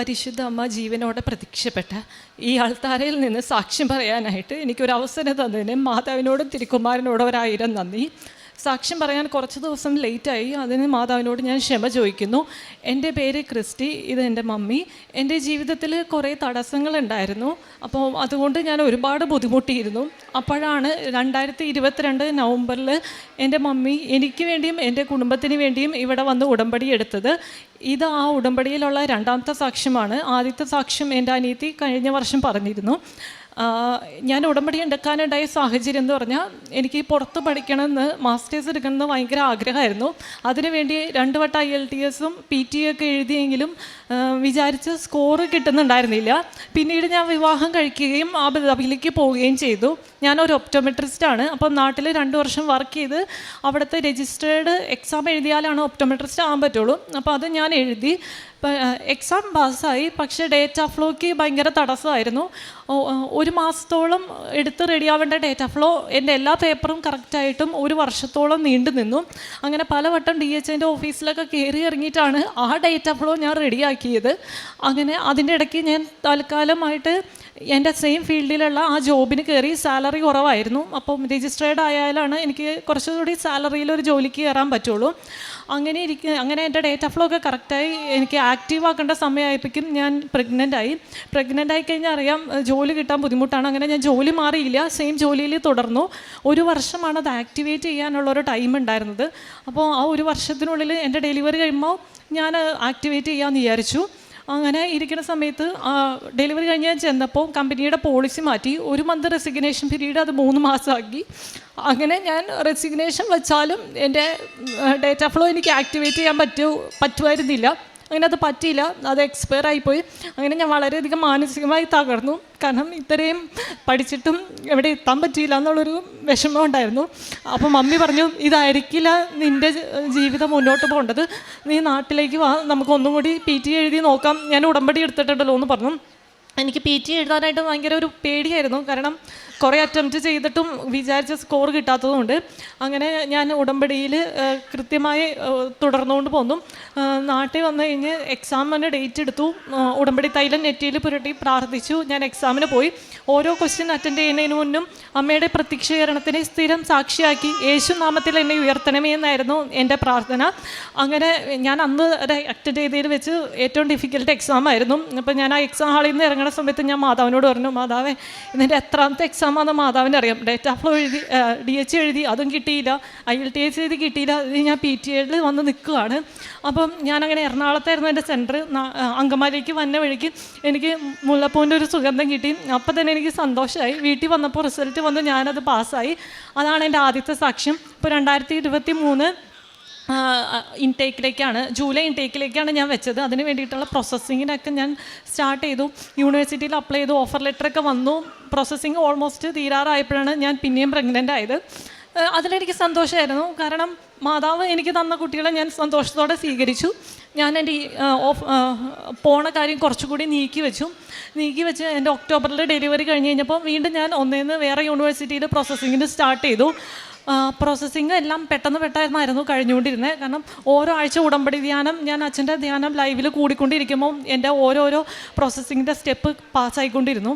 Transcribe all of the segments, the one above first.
പരിശുദ്ധ അമ്മ ജീവനോടെ പ്രത്യക്ഷപ്പെട്ട ഈ ആൾത്താരയിൽ നിന്ന് സാക്ഷ്യം പറയാനായിട്ട് എനിക്കൊരു അവസരം തന്നതിന് മാതാവിനോടും തിരുക്കുമാരനോടും 1000 നന്ദി. സാക്ഷ്യം പറയാൻ കുറച്ച് ദിവസം ലേറ്റായി, അതിന് മാതാവിനോട് ഞാൻ ക്ഷമ ചോദിക്കുന്നു. എൻ്റെ പേര് ക്രിസ്റ്റി, ഇത് എൻ്റെ മമ്മി. എൻ്റെ ജീവിതത്തിൽ കുറേ തടസ്സങ്ങളുണ്ടായിരുന്നു, അപ്പോൾ അതുകൊണ്ട് ഞാൻ ഒരുപാട് ബുദ്ധിമുട്ടിയിരുന്നു. അപ്പോഴാണ് 2022 നവംബറിൽ എൻ്റെ മമ്മി എനിക്ക് വേണ്ടിയും എൻ്റെ കുടുംബത്തിന് വേണ്ടിയും ഇവിടെ വന്ന് ഉടമ്പടി എടുത്തത്. ഇത് ആ ഉടമ്പടിയിലുള്ള 2ാമത്തെ സാക്ഷ്യമാണ്. ആദ്യത്തെ സാക്ഷ്യം എൻ്റെ അനിയത്തി കഴിഞ്ഞ വർഷം പറഞ്ഞിരുന്നു. ഞാൻ ഉടമ്പടി എടുക്കാനുണ്ടായ സാഹചര്യം എന്ന് പറഞ്ഞാൽ എനിക്ക് പുറത്ത് പഠിക്കണമെന്ന്, മാസ്റ്റേഴ്സ് എടുക്കണമെന്ന് ഭയങ്കര ആഗ്രഹമായിരുന്നു. അതിനുവേണ്ടി 2 വട്ടം IELTS PT ഒക്കെ എഴുതിയെങ്കിലും വിചാരിച്ച സ്കോർ കിട്ടുന്നുണ്ടായിരുന്നില്ല. പിന്നീട് ഞാൻ വിവാഹം കഴിക്കുകയും അബുദാബിയിലേക്ക് പോവുകയും ചെയ്തു. ഞാനൊരു ഒപ്റ്റോമെട്രിസ്റ്റാണ്. അപ്പം നാട്ടിൽ 2 വർഷം വർക്ക് ചെയ്ത് അവിടുത്തെ രജിസ്റ്റേർഡ് എക്സാം എഴുതിയാലാണ് ഒപ്റ്റോമെട്രിസ്റ്റ് ആകാൻ പറ്റുള്ളൂ. അപ്പോൾ അത് ഞാൻ എഴുതി, എക്സാം പാസ്സായി. പക്ഷേ ഡേറ്റാ ഫ്ലോയ്ക്ക് ഭയങ്കര തടസ്സമായിരുന്നു. 1 മാസത്തോളം എടുത്ത് റെഡിയാവേണ്ട ഡേറ്റാ ഫ്ലോ എൻ്റെ എല്ലാ പേപ്പറും കറക്റ്റായിട്ടും 1 വർഷത്തോളം നീണ്ടു നിന്നു. അങ്ങനെ പലവട്ടം DHൻ്റെ ഓഫീസിലൊക്കെ കയറി ഇറങ്ങിയിട്ടാണ് ആ ഡേറ്റാ ഫ്ലോ ഞാൻ റെഡിയാക്കിയത്. അങ്ങനെ അതിൻ്റെ ഇടയ്ക്ക് ഞാൻ താൽക്കാലമായിട്ട് എൻ്റെ സെയിം ഫീൽഡിലുള്ള ആ ജോബിന് കയറി. സാലറി കുറവായിരുന്നു, അപ്പം രജിസ്ട്രേഡ് ആയാലാണ് എനിക്ക് കുറച്ചുകൂടി സാലറിയിലൊരു ജോലിക്ക് കയറാൻ പറ്റുള്ളൂ. അങ്ങനെ എൻ്റെ ഡേറ്റാ ഫ്ലോ ഒക്കെ കറക്റ്റായി എനിക്ക് ആക്റ്റീവ് ആക്കേണ്ട സമയമായപ്പോഴേക്കും ഞാൻ പ്രഗ്നൻ്റ് ആയി കഴിഞ്ഞാൽ അറിയാം ജോലി കിട്ടാൻ ബുദ്ധിമുട്ടാണ്. അങ്ങനെ ഞാൻ ജോലി മാറിയില്ല, സെയിം ജോലിയിൽ തുടർന്നു. 1 വർഷമാണ് അത് ആക്ടിവേറ്റ് ചെയ്യാനുള്ളൊരു ടൈം ഉണ്ടായിരുന്നത്. അപ്പോൾ ആ 1 വർഷത്തിനുള്ളിൽ എൻ്റെ ഡെലിവറി കഴിയുമ്പോൾ ഞാൻ ആക്ടിവേറ്റ് ചെയ്യാമെന്ന് വിചാരിച്ചു. അങ്ങനെ ഇരിക്കുന്ന സമയത്ത് ഡെലിവറി കഴിഞ്ഞ് ഞാൻ ചെന്നപ്പോൾ കമ്പനിയുടെ പോളിസി മാറ്റി. 1 മന്ത് റെസിഗ്നേഷൻ പീരീഡ് അത് 3 മാസമാക്കി. അങ്ങനെ ഞാൻ റെസിഗ്നേഷൻ വെച്ചാലും എൻ്റെ ഡേറ്റാ ഫ്ലോ എനിക്ക് ആക്ടിവേറ്റ് ചെയ്യാൻ പറ്റുമായിരുന്നില്ല. അങ്ങനെ അത് പറ്റിയില്ല, അത് എക്സ്പയർ ആയിപ്പോയി. അങ്ങനെ ഞാൻ വളരെയധികം മാനസികമായി തകർന്നു. കാരണം ഇത്രയും പഠിച്ചിട്ടും എവിടെ എത്താൻ പറ്റിയില്ല എന്നുള്ളൊരു വിഷമം ഉണ്ടായിരുന്നു. അപ്പോൾ മമ്മി പറഞ്ഞു, ഇതായിരിക്കില്ല നിൻ്റെ ജീവിതം മുന്നോട്ട് പോകേണ്ടത്, നീ നാട്ടിലേക്ക് വാ, നമുക്കൊന്നും കൂടി PT എഴുതി നോക്കാം, ഞാൻ ഉടമ്പടി എടുത്തിട്ടുണ്ടല്ലോ എന്ന് പറഞ്ഞു. എനിക്ക് PT എഴുതാനായിട്ട് ഭയങ്കര ഒരു പേടിയായിരുന്നു. കാരണം കുറേ അറ്റംപ്റ്റ് ചെയ്തിട്ടും വിചാരിച്ച സ്കോർ കിട്ടാത്തതുകൊണ്ട്. അങ്ങനെ ഞാൻ ഉടമ്പടിയിൽ കൃത്യമായി തുടർന്നുകൊണ്ട് പോന്നു. നാട്ടിൽ വന്നു കഴിഞ്ഞ് എക്സാമിന് ഡേറ്റ് എടുത്തു. ഉടമ്പടി തൈലം നെറ്റിയിൽ പുരട്ടി പ്രാർത്ഥിച്ചു. ഞാൻ എക്സാമിന് പോയി. ഓരോ ക്വസ്റ്റ്യൻ അറ്റൻഡ് ചെയ്യുന്നതിന് മുന്നും അമ്മയുടെ പ്രത്യക്ഷീകരണത്തിനെ സ്ഥിരം സാക്ഷിയാക്കി യേശു നാമത്തിൽ എന്നെ ഉയർത്തണമേ എന്നായിരുന്നു എൻ്റെ പ്രാർത്ഥന. അങ്ങനെ ഞാൻ അന്ന് അറ്റൻഡ് ചെയ്തതിൽ വെച്ച് ഏറ്റവും ഡിഫിക്കൽട്ട് എക്സാം ആയിരുന്നു. അപ്പോൾ ഞാൻ ആ എക്സാം ഹാളിൽ നിന്ന് ഇറങ്ങുന്ന സമയത്ത് ഞാൻ മാതാവിനോട് പറഞ്ഞു, മാതാവേ ഇതിൻ്റെ എത്രാമത്തെ എക്സാം ആണെന്ന് മാതാവിനെ അറിയാം. ഡേറ്റാ ഫ്ലോ എഴുതി, DH എഴുതി, അതും കിട്ടിയില്ല. IELTS എഴുതി കിട്ടിയില്ല. ഞാൻ PTAയിൽ വന്ന് നിൽക്കുകയാണ്. അപ്പം ഞാനങ്ങനെ എറണാകുളത്തായിരുന്നു എൻ്റെ സെൻറ്റർ. അങ്കമാലിക്ക് വന്ന വഴിക്ക് എനിക്ക് മുല്ലപ്പൂവിൻ്റെ ഒരു സുഗന്ധം കിട്ടി. അപ്പം തന്നെ എനിക്ക് സന്തോഷമായി. വീട്ടിൽ വന്നപ്പോൾ റിസൾട്ട് വന്ന് ഞാനത് പാസ്സായി. അതാണ് എൻ്റെ ആദ്യത്തെ സാക്ഷ്യം. ഇപ്പോൾ 2023 ഇൻടേക്കിലേക്കാണ്, ജൂലൈ ഇൻടേക്കിലേക്കാണ് ഞാൻ വെച്ചത്. അതിന് വേണ്ടിയിട്ടുള്ള പ്രോസസ്സിങ്ങിനൊക്കെ ഞാൻ സ്റ്റാർട്ട് ചെയ്തു. യൂണിവേഴ്സിറ്റിയിൽ അപ്ലൈ ചെയ്തു, ഓഫർ ലെറ്ററൊക്കെ വന്നു. പ്രോസസ്സിങ് ഓൾമോസ്റ്റ് തീരാറായപ്പോഴാണ് ഞാൻ പിന്നെയും പ്രഗ്നൻ്റ് ആയത്. അതിലെനിക്ക് സന്തോഷമായിരുന്നു. കാരണം മാതാവ് എനിക്ക് തന്ന കുട്ടികളെ ഞാൻ സന്തോഷത്തോടെ സ്വീകരിച്ചു. ഞാൻ എൻ്റെ പോണ കാര്യം കുറച്ചുകൂടി നീക്കി വെച്ച് എൻ്റെ ഒക്ടോബറിൽ ഡെലിവറി കഴിഞ്ഞ് കഴിഞ്ഞപ്പോൾ വീണ്ടും ഞാൻ ഒന്നേന്ന് വേറെ യൂണിവേഴ്സിറ്റിയിൽ പ്രോസസ്സിങ്ങിന് സ്റ്റാർട്ട് ചെയ്തു. പ്രോസസ്സിങ് എല്ലാം പെട്ടെന്നായിരുന്നു കഴിഞ്ഞുകൊണ്ടിരുന്നത്. കാരണം ഓരോ ആഴ്ച ഉടമ്പടി ധ്യാനം, ഞാൻ അച്ഛൻ്റെ ധ്യാനം ലൈവിൽ കൂടിക്കൊണ്ടിരിക്കുമ്പോൾ എൻ്റെ ഓരോരോ പ്രോസസ്സിങ്ങിൻ്റെ സ്റ്റെപ്പ് പാസ്സായിക്കൊണ്ടിരുന്നു.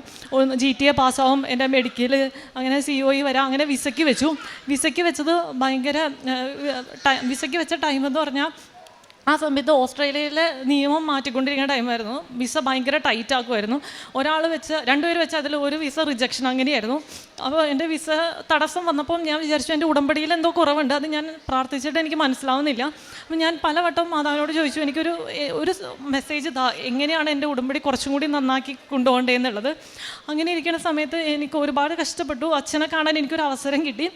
GTA പാസ്സാവും, എൻ്റെ മെഡിക്കൽ, അങ്ങനെ COE വരാം. അങ്ങനെ വിസയ്ക്ക് വെച്ചത് ഭയങ്കര വിസയ്ക്ക് വെച്ച ടൈം എന്ന് പറഞ്ഞാൽ ആ സമയത്ത് ഓസ്ട്രേലിയയിലെ നിയമം മാറ്റിക്കൊണ്ടിരിക്കുന്ന ടൈമായിരുന്നു. വിസ ഭയങ്കര ടൈറ്റ് ആക്കുമായിരുന്നു. 2 പേര് വെച്ച് അതിൽ ഒരു വിസ റിജക്ഷൻ അങ്ങനെയായിരുന്നു. അപ്പോൾ എൻ്റെ വിസ തടസ്സം വന്നപ്പോൾ ഞാൻ വിചാരിച്ചു എൻ്റെ ഉടമ്പടിയിൽ എന്തോ കുറവുണ്ട്, അത് ഞാൻ പ്രാർത്ഥിച്ചിട്ട് എനിക്ക് മനസ്സിലാവുന്നില്ല. അപ്പോൾ ഞാൻ പലവട്ടം മാതാവിനോട് ചോദിച്ചു, എനിക്കൊരു മെസ്സേജ് എങ്ങനെയാണ് എൻ്റെ ഉടമ്പടി കുറച്ചും കൂടി നന്നാക്കി കൊണ്ടുപോകേണ്ടതെന്നുള്ളത്. അങ്ങനെ ഇരിക്കുന്ന സമയത്ത് എനിക്ക് ഒരുപാട് കഷ്ടപ്പെട്ടു. അച്ഛനെ കാണാൻ എനിക്കൊരു അവസരം കിട്ടി.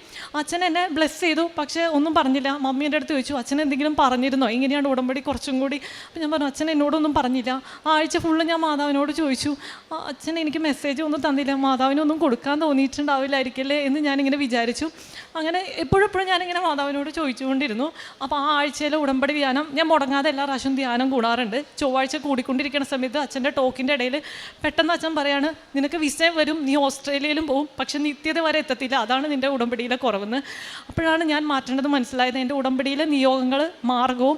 അച്ഛൻ എന്നെ ബ്ലെസ് ചെയ്തു, പക്ഷേ ഒന്നും പറഞ്ഞില്ല. മമ്മി എൻ്റെ അടുത്ത് ചോദിച്ചു, അച്ഛൻ എന്തെങ്കിലും പറഞ്ഞിരുന്നോ ഇങ്ങനെയാണ് ഉടമ്പടി കുറച്ചും കൂടി? അപ്പോൾ ഞാൻ പറഞ്ഞു, അച്ഛൻ എന്നോടൊന്നും പറഞ്ഞില്ല. ആഴ്ച ഫുള്ള് ഞാൻ മാതാവിനോട് ചോദിച്ചു. അച്ഛൻ എനിക്ക് മെസ്സേജ് ഒന്നും തന്നില്ല, മാതാവിനൊന്നും കൊടുക്കാൻ തോന്നിയിട്ടുണ്ടാവില്ലായിരിക്കല്ലേ എന്ന് ഞാനിങ്ങനെ വിചാരിച്ചു. അങ്ങനെ എപ്പോഴും ഞാനിങ്ങനെ മാതാവിനോട് ചോദിച്ചുകൊണ്ടിരുന്നു. അപ്പോൾ ആ ആഴ്ചയിലെ ഉടമ്പടി ധ്യാനം ഞാൻ മുടങ്ങാതെ എല്ലാ പ്രാവശ്യം ധ്യാനം കൂടാറുണ്ട്. ചൊവ്വാഴ്ച കൂടിക്കൊണ്ടിരിക്കുന്ന സമയത്ത് അച്ഛൻ്റെ ടോക്കിൻ്റെ ഇടയിൽ പെട്ടെന്ന് അച്ഛൻ പറയാണ്, നിനക്ക് വിസ വരും, നീ ഓസ്ട്രേലിയയിലും പോകും, പക്ഷെ നിത്യത വരെ എത്തത്തില്ല, അതാണ് നിൻ്റെ ഉടമ്പടിയിലെ കുറവെന്ന്. അപ്പോഴാണ് ഞാൻ മാറ്റേണ്ടത് മനസ്സിലായത്. എൻ്റെ ഉടമ്പടിയിലെ നിയോഗങ്ങൾ, മാർഗവും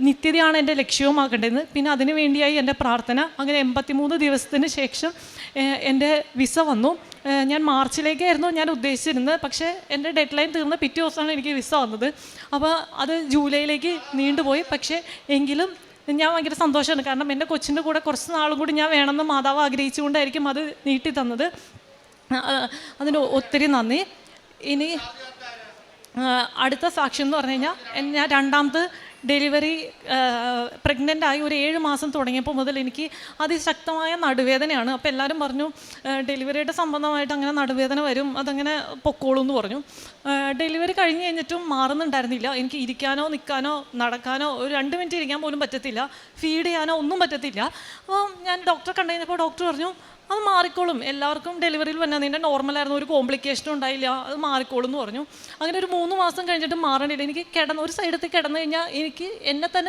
നിത്യതയാണ് എൻ്റെ ലക്ഷ്യവുമാക്കേണ്ടത്. പിന്നെ അതിനു വേണ്ടിയായി എൻ്റെ പ്രാർത്ഥന. അങ്ങനെ 83 ദിവസത്തിന് ശേഷം എൻ്റെ വിസ വന്നു. ഞാൻ മാർച്ചിലേക്കായിരുന്നു ഞാൻ ഉദ്ദേശിച്ചിരുന്നത്. പക്ഷേ എൻ്റെ ഡെഡ് ലൈൻ തീർന്ന പിറ്റേ ദിവസമാണ് എനിക്ക് വിസ വന്നത്. അപ്പോൾ അത് ജൂലൈയിലേക്ക് നീണ്ടുപോയി. പക്ഷേ എങ്കിലും ഞാൻ ഭയങ്കര സന്തോഷമാണ്. കാരണം എൻ്റെ കൊച്ചിൻ്റെ കൂടെ കുറച്ച് നാളും കൂടി ഞാൻ വേണമെന്ന് മാതാവ് ആഗ്രഹിച്ചുകൊണ്ടായിരിക്കും അത് നീട്ടി തന്നത്. അതിന് ഒത്തിരി നന്ദി. ഇനി അടുത്ത സാക്ഷ്യം എന്ന് പറഞ്ഞു കഴിഞ്ഞാൽ, ഞാൻ രണ്ടാമത്തെ ഡെലിവറി പ്രഗ്നൻ്റ് ആയി ഒരു 7 മാസം തുടങ്ങിയപ്പോൾ മുതൽ എനിക്ക് അതിശക്തമായ നടുവേദനയാണ്. അപ്പോൾ എല്ലാവരും പറഞ്ഞു ഡെലിവറിയുടെ സംബന്ധമായിട്ട് അങ്ങനെ നടുവേദന വരും, അതങ്ങനെ പൊക്കോളൂ എന്ന് പറഞ്ഞു. ഡെലിവറി കഴിഞ്ഞ് കഴിഞ്ഞിട്ടും മാറുന്നുണ്ടായിരുന്നില്ല. എനിക്ക് ഇരിക്കാനോ നിൽക്കാനോ നടക്കാനോ ഒരു 2 മിനിറ്റ് ഇരിക്കാൻ പോലും പറ്റത്തില്ല, ഫീഡ് ചെയ്യാനോ ഒന്നും പറ്റത്തില്ല. അപ്പോൾ ഞാൻ ഡോക്ടറെ കണ്ടു കഴിഞ്ഞപ്പോൾ ഡോക്ടർ പറഞ്ഞു അത് മാറിക്കോളും, എല്ലാവർക്കും ഡെലിവറിയിൽ വന്നാൽ നിൻ്റെ നോർമലായിരുന്നു, ഒരു കോംപ്ലിക്കേഷനും ഉണ്ടായില്ല, അത് മാറിക്കോളും എന്ന് പറഞ്ഞു. അങ്ങനെ ഒരു 3 മാസം കഴിഞ്ഞിട്ട് മാറണില്ല. എനിക്ക് ഒരു സൈഡത്തിൽ കിടന്നു കഴിഞ്ഞാൽ എനിക്ക്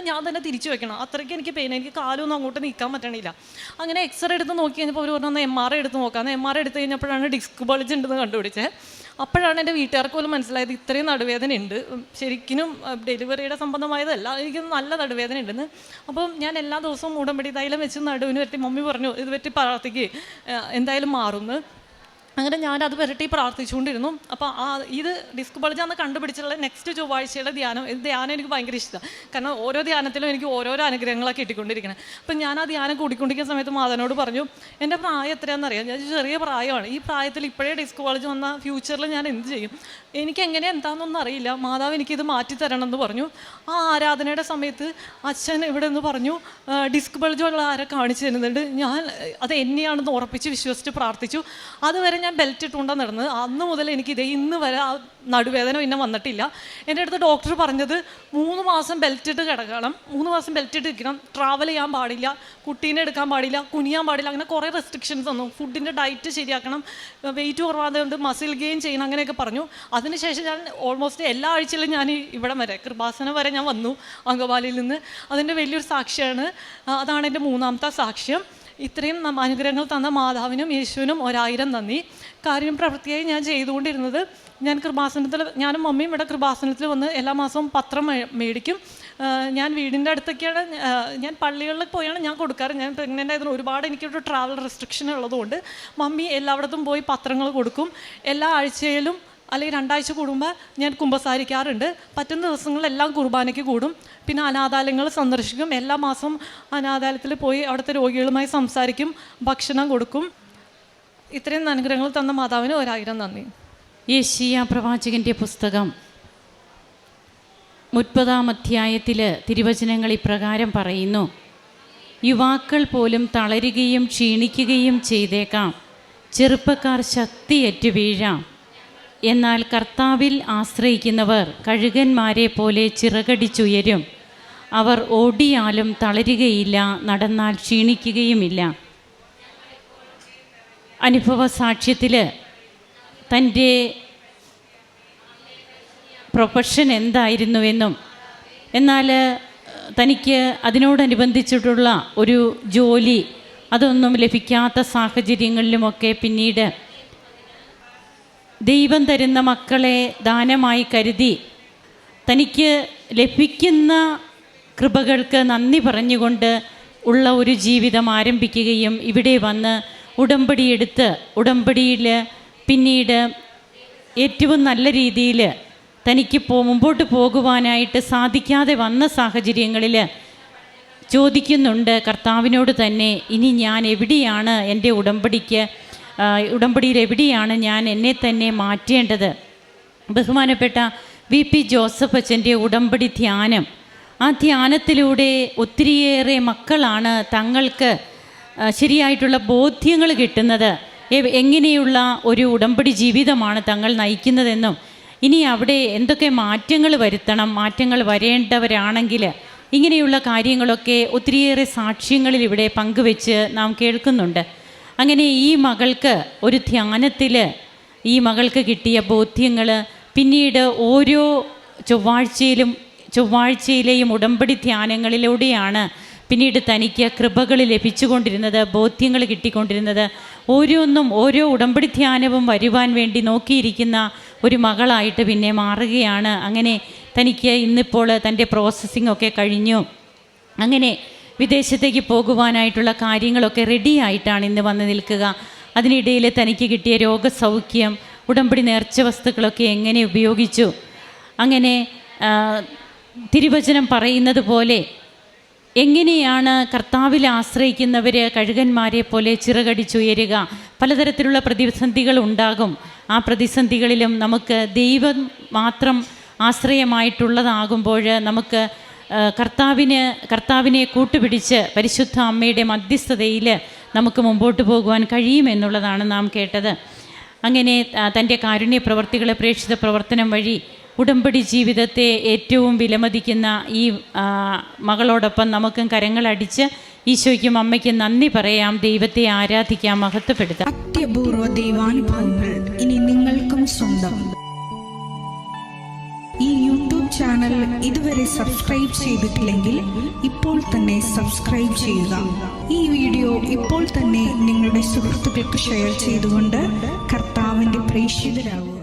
ഞാൻ തന്നെ തിരിച്ചു വെക്കണം, അത്രയ്ക്ക് എനിക്ക് പെയിൻ. എനിക്ക് കാലൊന്നും അങ്ങോട്ട് നീക്കാൻ പറ്റണില്ല. അങ്ങനെ എക്സ്റേ എടുത്ത് നോക്കി കഴിഞ്ഞപ്പോൾ അവർ പറഞ്ഞു MRI എടുത്ത് നോക്കാം. MRI എടുത്ത് കഴിഞ്ഞപ്പോഴാണ് ഡിസ്ക് ബൾജ് ഉണ്ടെന്ന് കണ്ടുപിടിച്ചത്. അപ്പോഴാണ് എൻ്റെ വീട്ടുകാർക്ക് പോലും മനസ്സിലായത് ഇത്രയും നടുവേദന ഉണ്ട്, ശരിക്കും ഡെലിവറിയുടെ സംബന്ധമായതല്ല, എനിക്ക് നല്ല നടുവേദന ഉണ്ടെന്ന്. അപ്പം ഞാൻ എല്ലാ ദിവസവും ഉടമ്പടി തൈലം വെച്ച് നടുവിന് പറ്റി മമ്മി പറഞ്ഞു ഇത് പറ്റി പ്രാർത്ഥിക്ക്, എന്തായാലും മാറുമെന്ന്. അങ്ങനെ ഞാനത് പുരട്ടി പ്രാർത്ഥിച്ചുകൊണ്ടിരുന്നു. അപ്പോൾ ഇത് ഡിസ്ക് ബൾജാന്ന് കണ്ടുപിടിച്ചുള്ള നെക്സ്റ്റ് ചൊവ്വാഴ്ചയുടെ ധ്യാനം. ധ്യാനം എനിക്ക് ഭയങ്കര ഇഷ്ടമാണ്. കാരണം ഓരോ ധ്യാനത്തിലും എനിക്ക് ഓരോരോ അനുഗ്രഹങ്ങളൊക്കെ കിട്ടിക്കൊണ്ടിരിക്കണം. അപ്പം ഞാൻ ആ ധ്യാനം കൂടിക്കൊണ്ടിരിക്കുന്ന സമയത്ത് മാതാവിനോട് പറഞ്ഞു എൻ്റെ പ്രായം എത്രയാണെന്നറിയാം, ഞാൻ ചെറിയ പ്രായമാണ്, ഈ പ്രായത്തിൽ ഇപ്പോഴേ ഡിസ്ക് ബൾജ് വന്നാൽ ഫ്യൂച്ചറിൽ ഞാൻ എന്ത് ചെയ്യും, എനിക്ക് എങ്ങനെ എന്താണെന്നൊന്നും അറിയില്ല, മാതാവ് എനിക്കിത് മാറ്റിത്തരണം എന്ന് പറഞ്ഞു. ആ ആരാധനയുടെ സമയത്ത് അച്ഛൻ ഇവിടെ നിന്ന് പറഞ്ഞു ഡിസ്ക് ബൾജ് ഉള്ള ആരെ കാണിച്ചു തരുന്നുണ്ട്. ഞാൻ അത് എന്നെയാണെന്ന് ഉറപ്പിച്ച് വിശ്വസിച്ച് പ്രാർത്ഥിച്ചു. അതുവരെ ഞാൻ ബെൽറ്റ് ഇട്ടുകൊണ്ടാണ് നടന്നത്. അന്ന് മുതൽ എനിക്കിതേ ഇന്ന് വരെ ആ നടുവേദന പിന്നെ വന്നിട്ടില്ല. എൻ്റെ അടുത്ത് ഡോക്ടർ പറഞ്ഞത് 3 മാസം ബെൽറ്റ് ഇട്ട് കിടക്കണം, 3 മാസം ബെൽറ്റ് ഇട്ട് ഇരിക്കണം, ട്രാവൽ ചെയ്യാൻ പാടില്ല, കുട്ടീനെ എടുക്കാൻ പാടില്ല, കുനിയാൻ പാടില്ല, അങ്ങനെ കുറേ റെസ്ട്രിക്ഷൻസ് തന്നു. ഫുഡിൻ്റെ ഡയറ്റ് ശരിയാക്കണം, വെയിറ്റ് കുറവാതെ കൊണ്ട് മസിൽ ഗെയിൻ ചെയ്യണം, അങ്ങനെയൊക്കെ പറഞ്ഞു. അതിനുശേഷം ഞാൻ ഓൾമോസ്റ്റ് എല്ലാ ആഴ്ചയിലും ഞാൻ ഇവിടെ വരെ കൃപാസനം വരെ ഞാൻ വന്നു അങ്കമാലിയിൽ നിന്ന്. അതിൻ്റെ വലിയൊരു സാക്ഷ്യമാണ്. അതാണ് എൻ്റെ 3ാമത്തെ സാക്ഷ്യം. ഇത്രയും അനുഗ്രഹങ്ങൾ തന്ന മാതാവിനും യേശുവിനും 1000 നന്ദി. കാര്യം പ്രവൃത്തിയായി ഞാൻ ചെയ്തുകൊണ്ടിരുന്നത്, ഞാൻ കൃപാസനത്തിൽ, ഞാനും മമ്മിയും ഇവിടെ കൃപാസനത്തിൽ വന്ന് എല്ലാ മാസവും പത്രം മേടിക്കും. ഞാൻ വീടിൻ്റെ അടുത്തൊക്കെയാണ്, ഞാൻ പള്ളികളിൽ പോയാണ് ഞാൻ കൊടുക്കാറ്. ഞാൻ പ്രഗ്നൻ്റ് ആയതുകൊണ്ട് ഒരുപാട് എനിക്കൊരു ട്രാവൽ റെസ്ട്രിക്ഷൻ ഉള്ളതുകൊണ്ട് മമ്മി എല്ലായിടത്തും പോയി പത്രങ്ങൾ കൊടുക്കും. എല്ലാ ആഴ്ചയിലും അല്ലെങ്കിൽ 2 ആഴ്ച കൂടുമ്പോൾ ഞാൻ കുമ്പസാരിക്കാറുണ്ട്. പറ്റുന്ന ദിവസങ്ങളിലെല്ലാം കുർബാനയ്ക്ക് കൂടും. പിന്നെ അനാഥാലയങ്ങൾ സന്ദർശിക്കും. എല്ലാ മാസവും അനാഥാലയത്തിൽ പോയി അവിടുത്തെ രോഗികളുമായി സംസാരിക്കും, ഭക്ഷണം കൊടുക്കും. ഇത്രയും അനുഗ്രഹങ്ങൾ തന്ന മാതാവിന് 1000 നന്ദി. യെശയ്യാ പ്രവാചകൻ്റെ പുസ്തകം 30-ാം അധ്യായത്തിൽ തിരുവചനങ്ങൾ ഇപ്രകാരം പറയുന്നു: യുവാക്കൾ പോലും തളരുകയും ക്ഷീണിക്കുകയും ചെയ്തേക്കാം, ചെറുപ്പക്കാർ ശക്തിയറ്റു വീഴാം. എന്നാൽ കർത്താവിൽ ആശ്രയിക്കുന്നവർ കഴുകന്മാരെ പോലെ ചിറകടിച്ചുയരും. അവർ ഓടിയാലും തളരുകയില്ല, നടന്നാൽ ക്ഷീണിക്കുകയുമില്ല. അനുഭവ സാക്ഷ്യത്തിൽ തൻ്റെ പ്രൊഫഷൻ എന്തായിരുന്നുവെന്നും എന്നാൽ തനിക്ക് അതിനോടനുബന്ധിച്ചിട്ടുള്ള ഒരു ജോലി അതൊന്നും ലഭിക്കാത്ത സാഹചര്യങ്ങളിലുമൊക്കെ പിന്നീട് ദൈവം തരുന്ന മക്കളെ ദാനമായി കരുതി തനിക്ക് ലഭിക്കുന്ന കൃപകൾക്ക് നന്ദി പറഞ്ഞുകൊണ്ട് ഉള്ള ഒരു ജീവിതം ആരംഭിക്കുകയും ഇവിടെ വന്ന് ഉടമ്പടിയെടുത്ത് ഉടമ്പടിയിൽ പിന്നീട് ഏറ്റവും നല്ല രീതിയിൽ തനിക്ക് മുമ്പോട്ട് പോകുവാനായിട്ട് സാധിക്കാതെ വന്ന സാഹചര്യങ്ങളിൽ ചോദിക്കുന്നുണ്ട് കർത്താവിനോട് തന്നെ, ഇനി ഞാൻ എവിടെയാണ് എൻ്റെ ഉടമ്പടിയിൽ എവിടെയാണ് ഞാൻ എന്നെ തന്നെ മാറ്റേണ്ടത്? ബഹുമാനപ്പെട്ട VP ജോസഫ് അച്ഛൻ്റെ ഉടമ്പടി ധ്യാനം, ആ ധ്യാനത്തിലൂടെ ഒത്തിരിയേറെ മക്കളാണ് തങ്ങൾക്ക് ശരിയായിട്ടുള്ള ബോധ്യങ്ങൾ കിട്ടുന്നത്. എങ്ങനെയുള്ള ഒരു ഉടമ്പടി ജീവിതമാണ് തങ്ങൾ നയിക്കുന്നതെന്നും ഇനി അവിടെ എന്തൊക്കെ മാറ്റങ്ങൾ വരുത്തണം, മാറ്റങ്ങൾ വരേണ്ടവരാണെങ്കിൽ ഇങ്ങനെയുള്ള കാര്യങ്ങളൊക്കെ ഒത്തിരിയേറെ സാക്ഷ്യങ്ങളിൽ ഇവിടെ പങ്കുവെച്ച് നാം കേൾക്കുന്നുണ്ട്. അങ്ങനെ ഈ മകൾക്ക് ഒരു ധ്യാനത്തിൽ ഈ മകൾക്ക് കിട്ടിയ ബോധ്യങ്ങൾ പിന്നീട് ഓരോ ചൊവ്വാഴ്ചയിലെയും ഉടമ്പടി ധ്യാനങ്ങളിലൂടെയാണ് പിന്നീട് തനിക്ക് കൃപകൾ ലഭിച്ചുകൊണ്ടിരുന്നത്, ബോധ്യങ്ങൾ കിട്ടിക്കൊണ്ടിരുന്നത്. ഓരോ ഉടമ്പടി ധ്യാനവും വരുവാൻ വേണ്ടി നോക്കിയിരിക്കുന്ന ഒരു മകളായിട്ട് പിന്നെ മാറുകയാണ്. അങ്ങനെ തനിക്ക് ഇന്നിപ്പോൾ തൻ്റെ പ്രോസസ്സിംഗ് ഒക്കെ കഴിഞ്ഞു. അങ്ങനെ വിദേശത്തേക്ക് പോകുവാനായിട്ടുള്ള കാര്യങ്ങളൊക്കെ റെഡി ആയിട്ടാണ് ഇന്ന് വന്ന് നിൽക്കുക. അതിനിടയിൽ തനിക്ക് കിട്ടിയ രോഗസൗഖ്യം, ഉടമ്പടി നേർച്ച വസ്തുക്കളൊക്കെ എങ്ങനെ ഉപയോഗിച്ചു, അങ്ങനെ തിരുവചനം പറയുന്നത് പോലെ എങ്ങനെയാണ് കർത്താവിൽ ആശ്രയിക്കുന്നവർ കഴുകന്മാരെ പോലെ ചിറകടിച്ചുയരുക. പലതരത്തിലുള്ള പ്രതിസന്ധികൾ ഉണ്ടാകും. ആ പ്രതിസന്ധികളിലും നമുക്ക് ദൈവം മാത്രം ആശ്രയമായിട്ടുള്ളതാകുമ്പോൾ നമുക്ക് കർത്താവിനെ കൂട്ടുപിടിച്ച് പരിശുദ്ധ അമ്മയുടെ മധ്യസ്ഥതയിൽ നമുക്ക് മുമ്പോട്ട് പോകുവാൻ കഴിയുമെന്നുള്ളതാണ് നാം കേട്ടത്. അങ്ങനെ തൻ്റെ കാരുണ്യ പ്രവർത്തികളെ, പ്രേക്ഷിത പ്രവർത്തനം വഴി ഉടമ്പടി ജീവിതത്തെ ഏറ്റവും വിലമതിക്കുന്ന ഈ മകളോടൊപ്പം നമുക്കും കരങ്ങളടിച്ച് ഈശോയ്ക്കും അമ്മയ്ക്കും നന്ദി പറയാം, ദൈവത്തെ ആരാധിക്കാം, മഹത്വപ്പെടുത്താം. അത്യപൂർവ ദൈവാനുഭവങ്ങൾ ഇനി നിങ്ങൾക്കും സ്വന്തം. ഈ യൂട്യൂബ് ചാനൽ ഇതുവരെ സബ്സ്ക്രൈബ് ചെയ്തിട്ടില്ലെങ്കിൽ ഇപ്പോൾ തന്നെ സബ്സ്ക്രൈബ് ചെയ്യുക. ഈ വീഡിയോ ഇപ്പോൾ തന്നെ നിങ്ങളുടെ സുഹൃത്തുക്കൾക്ക് ഷെയർ ചെയ്തുകൊണ്ട് കർത്താവിൻ്റെ പ്രേക്ഷിതരാകുക.